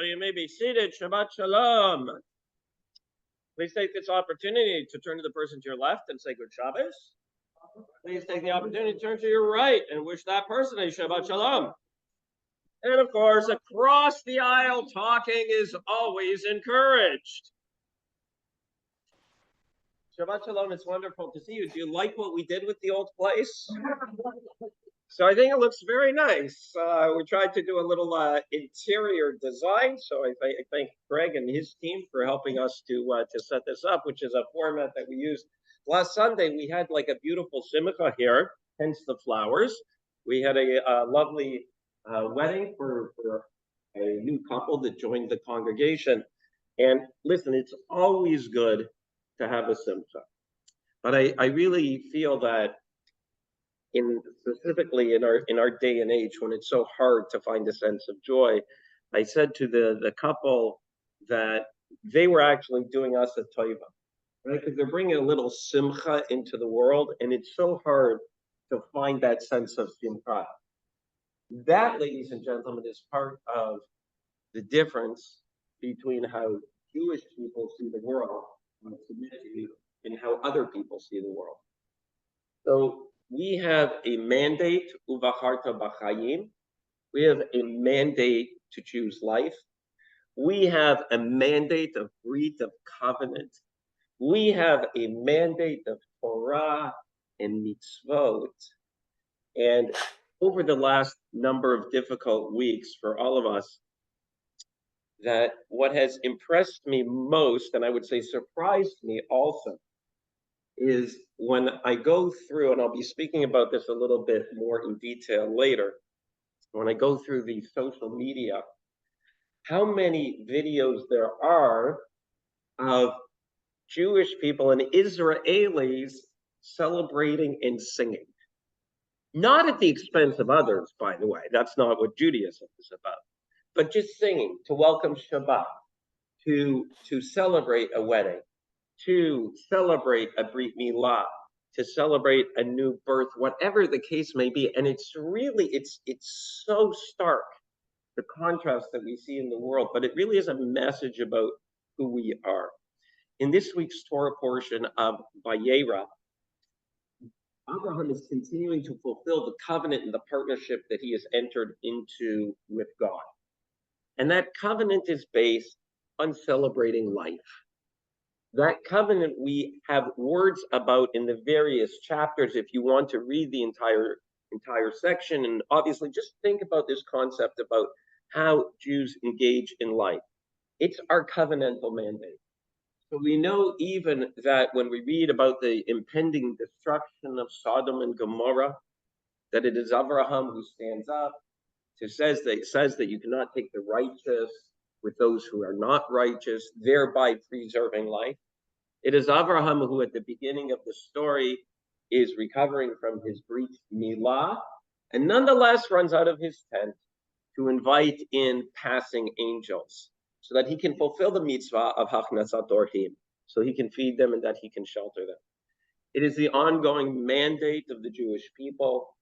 You may be seated. Shabbat Shalom. Please take this opportunity to turn to the person to your left and say good Shabbos. Please take the opportunity to turn to your right and wish that person a Shabbat Shalom. And of course, across the aisle, talking is always encouraged. Shabbat Shalom, it's wonderful to see you. Do you like what we did with the old place? So I think it looks very nice. We tried to do a little interior design. So I thank Greg and his team for helping us to set this up, which is a format that we used. Last Sunday, we had like a beautiful simcha here, hence the flowers. We had a lovely wedding for a new couple that joined the congregation. And listen, it's always good to have a simcha. But I really feel that specifically in our day and age, when it's so hard to find a sense of joy, I said to the couple that they were actually doing us a toiva, right? Because they're bringing a little simcha into the world, and it's so hard to find that sense of simcha. That, ladies and gentlemen, is part of the difference between how Jewish people see the world and how other people see the world. So we have a mandate, D'VarTorah b'chayim. We have a mandate to choose life. We have a mandate of brit of covenant. We have a mandate of Torah and mitzvot. And over the last number of difficult weeks for all of us, that what has impressed me most, and I would say surprised me also, is when I go through, and I'll be speaking about this a little bit more in detail later, when I go through the social media, how many videos there are of Jewish people and Israelis celebrating and singing. Not at the expense of others, by the way. That's not what Judaism is about. But just singing to welcome Shabbat, to celebrate a wedding, to celebrate a Brit Milah, to celebrate a new birth, whatever the case may be. And it's so stark, the contrast that we see in the world, but it really is a message about who we are. In this week's Torah portion of Vayera, Abraham is continuing to fulfill the covenant and the partnership that he has entered into with God. And that covenant is based on celebrating life. That covenant we have words about in the various chapters if you want to read the entire section. And obviously just think about this concept about how Jews engage in life. It's our covenantal mandate. So we know even that when we read about the impending destruction of Sodom and Gomorrah, that it is Abraham who stands up, who says that you cannot take the righteous with those who are not righteous, thereby preserving life. It is Abraham who at the beginning of the story is recovering from his Brit Milah, and nonetheless runs out of his tent to invite in passing angels, so that he can fulfill the mitzvah of Hachnasat Orhim, so he can feed them and that he can shelter them. It is the ongoing mandate of the Jewish people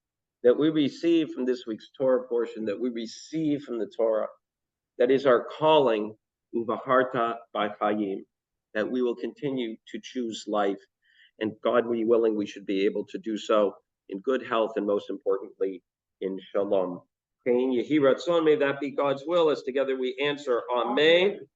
that we receive from this week's Torah portion, that we receive from the Torah, that is our calling, D'VarTorah b'chayim, that we will continue to choose life, and God be willing, we should be able to do so in good health and most importantly, in shalom. May that be God's will as together we answer Amen.